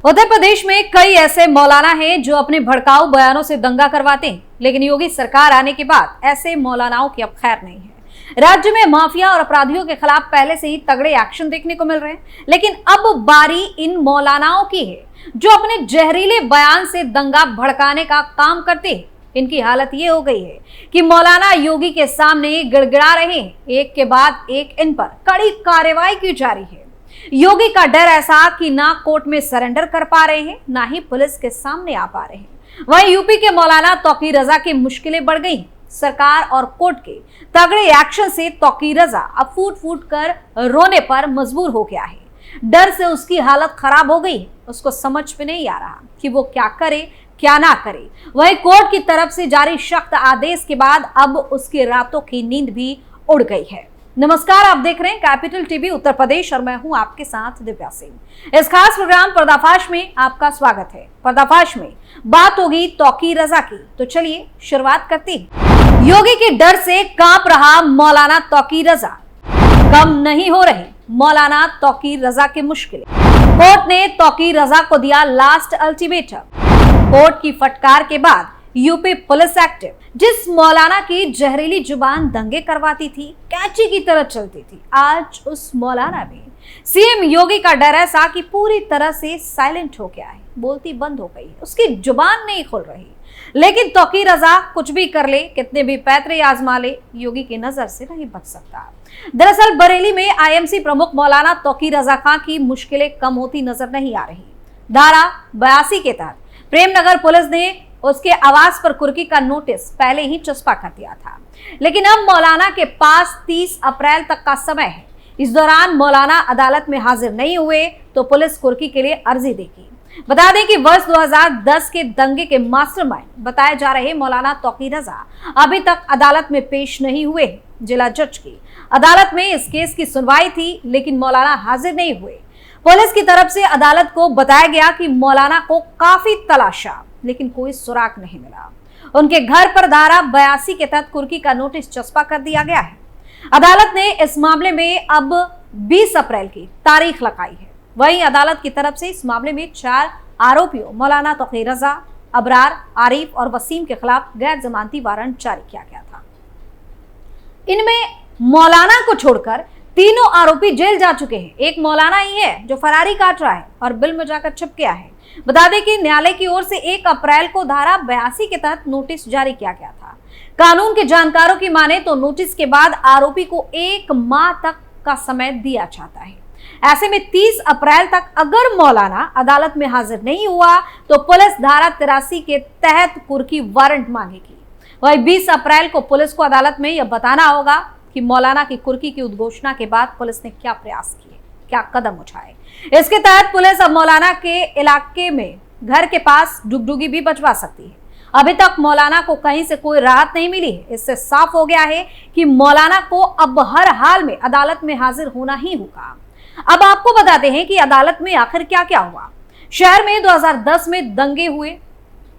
उत्तर प्रदेश में कई ऐसे मौलाना हैं जो अपने भड़काऊ बयानों से दंगा करवाते हैं, लेकिन योगी सरकार आने के बाद ऐसे मौलानाओं की अब खैर नहीं है। राज्य में माफिया और अपराधियों के खिलाफ पहले से ही तगड़े एक्शन देखने को मिल रहे हैं, लेकिन अब बारी इन मौलानाओं की है जो अपने जहरीले बयान से दंगा भड़काने का काम करते हैं। इनकी हालत ये हो गई है कि मौलाना योगी के सामने गिड़गिड़ा रहे हैं, एक के बाद एक इन पर कड़ी कार्रवाई की जा रही है। योगी का डर ऐसा कि ना कोर्ट में सरेंडर कर पा रहे हैं, ना ही पुलिस के सामने आ पा रहे हैं। वहीं यूपी के मौलाना तौकीर रजा की मुश्किलें बढ़ गई। सरकार और कोर्ट के तगड़े एक्शन से तौकीर रजा अब फूट फूट कर रोने पर मजबूर हो गया है। डर से उसकी हालत खराब हो गई। उसको समझ में नहीं आ रहा कि वो क्या करे क्या ना करे। वहीं कोर्ट की तरफ से जारी सख्त आदेश के बाद अब उसकी रातों की नींद भी उड़ गई है। नमस्कार, आप देख रहे हैं कैपिटल टीवी उत्तर प्रदेश और मैं हूं आपके साथ दिव्या सिंह। इस खास प्रोग्राम पर्दाफाश में आपका स्वागत है। पर्दाफाश में बात होगी तौकीर रजा की, तो चलिए शुरुआत करते हैं। योगी के डर से कांप रहा मौलाना तौकीर रजा, कम नहीं हो रही मौलाना तौकीर रजा की मुश्किलें। कोर्ट ने तौकीर रजा को दिया लास्ट अल्टीमेटम। कोर्ट की फटकार के बाद यूपी पुलिस एक्टिव। जिस मौलाना की जहरीली जुबान दंगे करवाती थी, कैंची की तरह चलती थी, आज उस मौलाना में सीएम योगी का डर ऐसा कि पूरी तरह से साइलेंट हो गया है। बोलती बंद हो गई है, उसकी जुबान नहीं खुल रही। लेकिन तौकीर रजा कुछ भी कर ले, कितने भी पैतरे आजमा ले, योगी की नजर से नहीं बच सकता। दरअसल बरेली में आईएमसी प्रमुख मौलाना तौकीर रजा खां की मुश्किलें कम होती नजर नहीं आ रही। धारा 82 के तहत प्रेमनगर पुलिस ने उसके आवास पर कुर्की का नोटिस पहले ही चस्पा कर दिया था, लेकिन अब मौलाना के पास 30 अप्रैल तक का समय है। इस दौरान मौलाना अदालत में हाजिर नहीं हुए तो पुलिस कुर्की के लिए अर्जी देगी। बता दें कि वर्ष 2010 के दंगे के मास्टरमाइंड बताए जा रहे मौलाना तौकीर रजा अभी तक अदालत में पेश नहीं हुए। जिला जज की अदालत में इस केस की सुनवाई थी, लेकिन मौलाना हाजिर नहीं हुए। पुलिस की तरफ से अदालत को बताया गया कि मौलाना को काफी तलाशा, लेकिन कोई सुराग नहीं मिला। उनके घर पर धारा 82 के तहत कुर्की का नोटिस चस्पा कर दिया गया है। अदालत ने इस मामले में अब 20 अप्रैल की तारीख लगाई है। वहीं अदालत की तरफ से इस मामले में 4 आरोपियों मौलाना तौकीर रजा, अबरार, आरिफ और वसीम के खिलाफ गैर जमानती वारंट जारी किया गया था। इनमें मौलाना को छोड़कर तीनों आरोपी जेल जा चुके हैं। एक मौलाना ही है जो फरारी काट रहा है और बिल में जाकर छिप गया है। बता दें कि न्यायालय की ओर से 1 अप्रैल को धारा 82 के तहत नोटिस जारी किया गया था। कानून के जानकारों की माने तो नोटिस के बाद आरोपी को 1 माह तक का समय दिया जाता है। ऐसे में 30 अप्रैल तक अगर मौलाना अदालत में हाजिर नहीं हुआ तो पुलिस धारा 83 के तहत कुर्की वारंट मांगेगी। वही 20 अप्रैल को पुलिस को अदालत में यह बताना होगा कि मौलाना की कुर्की की उद्घोषणा के बाद पुलिस ने क्या प्रयास किए, क्या कदम उठाए। इसके तहत पुलिस अब मौलाना के इलाके में घर के पास डुगडुगी भी बचवा सकती है। अभी तक मौलाना को कहीं से कोई राहत नहीं मिली है। इससे साफ हो गया है कि मौलाना को अब हर हाल में अदालत में हाजिर होना ही होगा। अब आपको बताते हैं कि अदालत में आखिर क्या क्या हुआ। शहर में 2010 में दंगे हुए।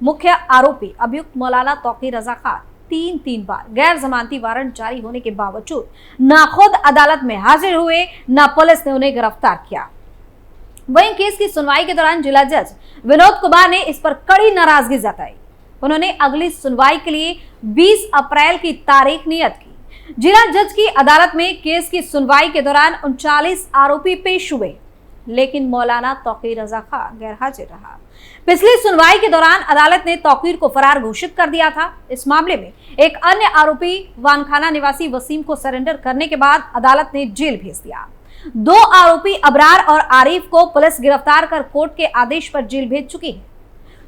मुख्य आरोपी अभियुक्त मौलाना तौकीर रजा खां 3 बार गैर जमानती वारंट जारी होने के बावजूद ना खुद अदालत में हाजिर हुए, ना पुलिस ने उन्हें गिरफ्तार किया। वहीं केस की सुनवाई के दौरान जिला जज विनोद कुमार ने इस पर कड़ी नाराजगी जताई। उन्होंने अगली सुनवाई के लिए 20 अप्रैल की तारीख नियत की। जिला जज की अदालत में केस की सुनवाई के दौरान 39 आरोपी पेश हुए, लेकिन मौलाना तौकीर रजा खां गैर हाजिर रहा। पिछली सुनवाई के दौरान अदालत ने तौकीर को फरार घोषित कर दिया था। इस मामले में एक अन्य आरोपी वानखाना निवासी वसीम को सरेंडर करने के बाद अदालत ने जेल भेज दिया। 2 आरोपी अबरार और आरिफ को पुलिस गिरफ्तार कर कोर्ट के आदेश पर जेल भेज चुकी है।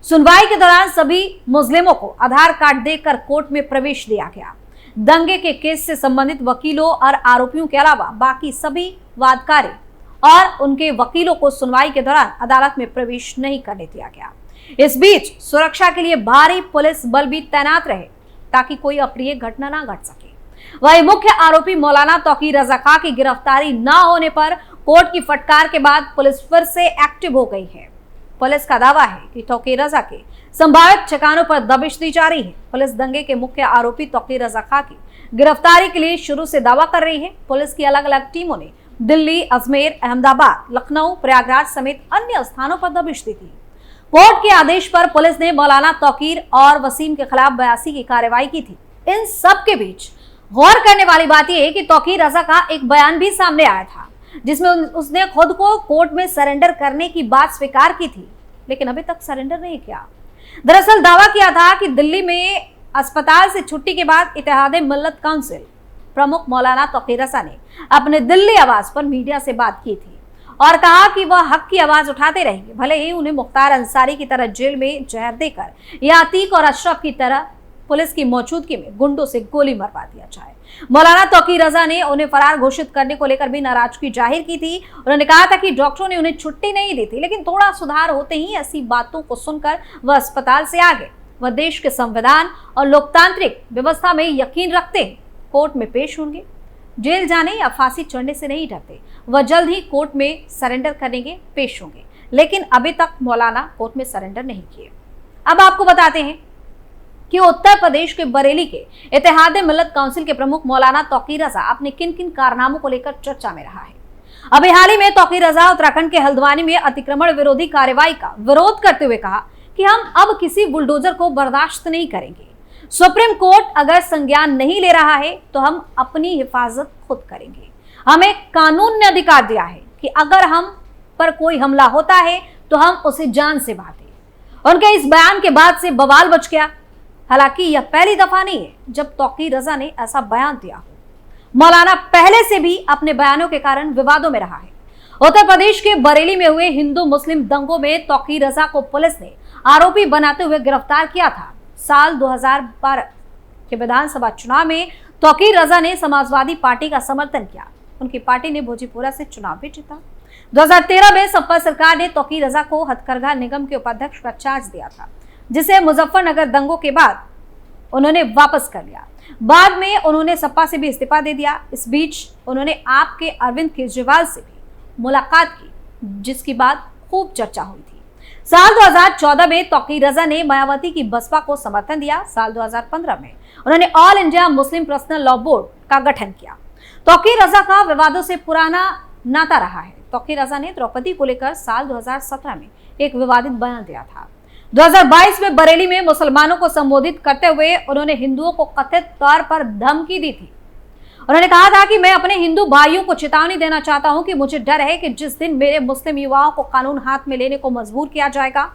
सुनवाई के दौरान सभी मुस्लिमों को आधार कार्ड देकर कोर्ट में प्रवेश दिया गया। दंगे के केस से संबंधित वकीलों और आरोपियों के अलावा बाकी सभी वादकारी और उनके वकीलों को सुनवाई के दौरान अदालत में प्रवेश नहीं करने दिया गया। इस बीच सुरक्षा के लिए भारी पुलिस बल भी तैनात रहे ताकि कोई अप्रिय घटना ना घट सके। वही मुख्य आरोपी मौलाना तौकीर रजा खां की गिरफ्तारी ना होने पर कोर्ट की फटकार के बाद पुलिस फिर से एक्टिव हो गई है। पुलिस का दावा है कि तौकीर रजा के संभावित ठिकानों पर दबिश दी जा रही है। पुलिस दंगे के मुख्य आरोपी तौकीर रजा खां की गिरफ्तारी के लिए शुरू से दावा कर रही है। पुलिस की अलग अलग टीमों ने दिल्ली, अजमेर, अहमदाबाद, लखनऊ, प्रयागराज समेत अन्य स्थानों पर दबिश दी थी। कोर्ट के आदेश पर पुलिस ने मौलाना तौकीर और वसीम के खिलाफ 82 की कार्रवाई की थी। इन सब के बीच गौर करने वाली बात यह है कि तौकीर रजा का एक बयान भी सामने आया था, जिसमें उसने खुद को कोर्ट में सरेंडर करने की बात स्वीकार की थी, लेकिन अभी तक सरेंडर नहीं किया। दरअसल दावा किया था कि दिल्ली में अस्पताल से छुट्टी के बाद इत्तेहादे मिल्लत काउंसिल प्रमुख मौलाना तौकीर रजा ने अपने दिल्ली आवास पर मीडिया से बात की थी और कहा कि वह हक की आवाज उठाते रहेंगे, भले ही उन्हें मुख्तार अंसारी की तरह जेल में जहर देकर या अतीक और अशरफ की तरह पुलिस की मौजूदगी में गुंडों से गोली मरवा दिया जाए। मौलाना तौकीर रजा ने उन्हें फरार घोषित करने को लेकर भी नाराजगी जाहिर की थी। उन्होंने कहा था कि डॉक्टरों ने उन्हें छुट्टी नहीं दी थी, लेकिन थोड़ा सुधार होते ही ऐसी बातों को सुनकर वह अस्पताल से आ गए। वह देश के संविधान और लोकतांत्रिक व्यवस्था में यकीन रखते हैं, कोर्ट में पेश होंगे, जेल जाने या फांसी चढ़ने से नहीं डरते। वह जल्द ही कोर्ट में सरेंडर करेंगे, पेश होंगे, लेकिन अभी तक मौलाना कोर्ट में सरेंडर नहीं किए। अब आपको बताते हैं कि उत्तर प्रदेश के बरेली के इत्तेहाद मिल्लत काउंसिल के प्रमुख मौलाना तौकीर रजा अपने किन किन कारनामों को लेकर चर्चा में रहा है। अभी हाल ही में तौकीर रजा उत्तराखंड के हल्द्वानी में अतिक्रमण विरोधी कार्रवाई का विरोध करते हुए कहा कि हम अब किसी बुलडोजर को बर्दाश्त नहीं करेंगे। सुप्रीम कोर्ट अगर संज्ञान नहीं ले रहा है तो हम अपनी हिफाजत खुद करेंगे। हमें कानून ने अधिकार दिया है कि अगर हम पर कोई हमला होता है तो हम उसे जान से मारें। उनके इस बयान के बाद से बवाल बच गया। हालांकि यह पहली दफा नहीं है जब तौकीर रजा ने ऐसा बयान दिया हो। मौलाना पहले से भी अपने बयानों के कारण विवादों में रहा है। उत्तर प्रदेश के बरेली में हुए हिंदू मुस्लिम दंगों में तौकीर रजा को पुलिस ने आरोपी बनाते हुए गिरफ्तार किया था। साल 2012 के विधानसभा चुनाव में तौकीर रजा ने समाजवादी पार्टी का समर्थन किया। उनकी पार्टी ने भोजपुरा से चुनाव भी जीता। 2013 में सपा सरकार ने तौकीर रजा को हथकरघा निगम के उपाध्यक्ष का चार्ज दिया था, जिसे मुजफ्फरनगर दंगों के बाद उन्होंने वापस कर लिया। बाद में उन्होंने सपा से भी इस्तीफा दे दिया। इस बीच उन्होंने आप के अरविंद केजरीवाल से भी मुलाकात की, जिसकी बात खूब चर्चा हुई थी। साल 2014 में तौकीर रजा ने मायावती की बसपा को समर्थन दिया। साल 2015 में उन्होंने all India Muslim personal law board का गठन किया। तौकीर रजा का विवादों से पुराना नाता रहा है। तौकीर रजा ने द्रौपदी को लेकर साल 2017 में एक विवादित बयान दिया था। 2022 में बरेली में मुसलमानों को संबोधित करते हुए उन्होंने हिंदुओं को कथित तौर पर धमकी दी थी। उन्होंने कहा था कि मैं अपने हिंदू भाइयों को चेतावनी देना चाहता हूं कि मुझे डर है कि जिस दिन मेरे मुस्लिम युवाओं को कानून हाथ में लेने को मजबूर किया जाएगा,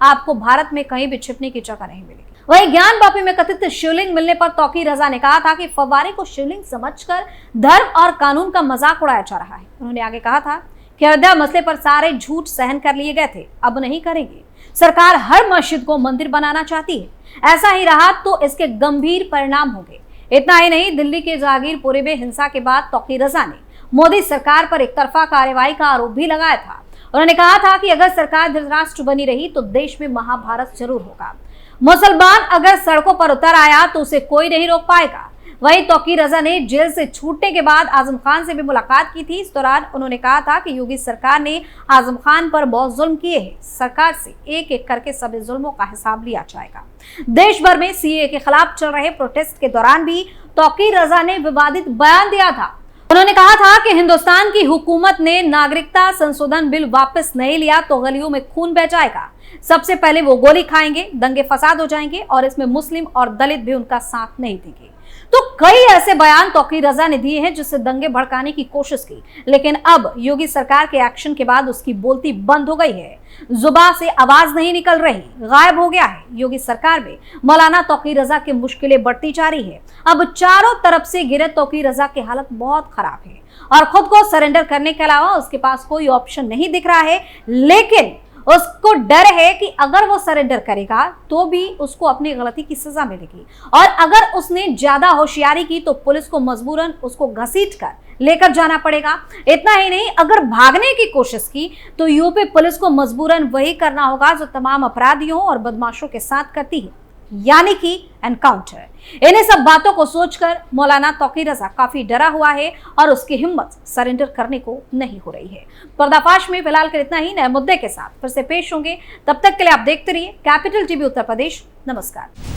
आपको भारत में कहीं भी छिपने की जगह नहीं मिलेगी। वहीं ज्ञानवापी में कथित शिवलिंग मिलने पर तौकीर रजा ने कहा था कि फव्वारे को शिवलिंग समझकर धर्म और कानून का मजाक उड़ाया जा रहा है। उन्होंने आगे कहा था कि अयोध्या मसले पर सारे झूठ सहन कर लिए गए थे, अब नहीं करेंगे। सरकार हर मस्जिद को मंदिर बनाना चाहती है। ऐसा ही रहा तो इसके गंभीर परिणाम होंगे। इतना ही नहीं, दिल्ली के जागीरपुरी में हिंसा के बाद तौकीर रजा ने मोदी सरकार पर एक तरफा कार्रवाई का आरोप भी लगाया था। उन्होंने कहा था कि अगर सरकार धृतराष्ट्र बनी रही तो देश में महाभारत जरूर होगा। मुसलमान अगर सड़कों पर उतर आया तो उसे कोई नहीं रोक पाएगा। वहीं तौकीर रजा ने जेल से छूटने के बाद आजम खान से भी मुलाकात की थी। इस दौरान उन्होंने कहा था कि योगी सरकार ने आजम खान पर बहुत जुल्म किए हैं। सरकार से एक एक करके सभी जुल्मों का हिसाब लिया जाएगा। देश भर में सीएए के खिलाफ चल रहे प्रोटेस्ट के दौरान भी तौकीर रजा ने विवादित बयान दिया था। उन्होंने कहा था कि हिंदुस्तान की हुकूमत ने नागरिकता संशोधन बिल वापस नहीं लिया तो गलियों में खून बह जाएगा। सबसे पहले वो गोली खाएंगे, दंगे फसाद हो जाएंगे और इसमें मुस्लिम और दलित भी उनका साथ नहीं देंगे। तो कई ऐसे बयान तौकीर रजा ने दिए हैं जिससे दंगे भड़काने की कोशिश की, लेकिन अब योगी सरकार के एक्शन के बाद उसकी बोलती बंद हो गई है। जुबान से आवाज नहीं निकल रही, गायब हो गया है। योगी सरकार में मौलाना तौकीर रजा की मुश्किलें बढ़ती जा रही है। अब चारों तरफ से घिरे तौकीर रजा की हालत बहुत खराब है और खुद को सरेंडर करने के अलावा उसके पास कोई ऑप्शन नहीं दिख रहा है। लेकिन उसको डर है कि अगर वो सरेंडर करेगा तो भी उसको अपनी गलती की सजा मिलेगी और अगर उसने ज्यादा होशियारी की तो पुलिस को मजबूरन उसको घसीटकर लेकर जाना पड़ेगा। इतना ही नहीं, अगर भागने की कोशिश की तो यूपी पुलिस को मजबूरन वही करना होगा जो तमाम अपराधियों और बदमाशों के साथ करती है, यानी कि एनकाउंटर। इन्हीं सब बातों को सोचकर मौलाना तौकीर रजा काफी डरा हुआ है और उसकी हिम्मत सरेंडर करने को नहीं हो रही है। पर्दाफाश में फिलहाल के इतना ही। नए मुद्दे के साथ फिर से पेश होंगे, तब तक के लिए आप देखते रहिए कैपिटल टीवी उत्तर प्रदेश। नमस्कार।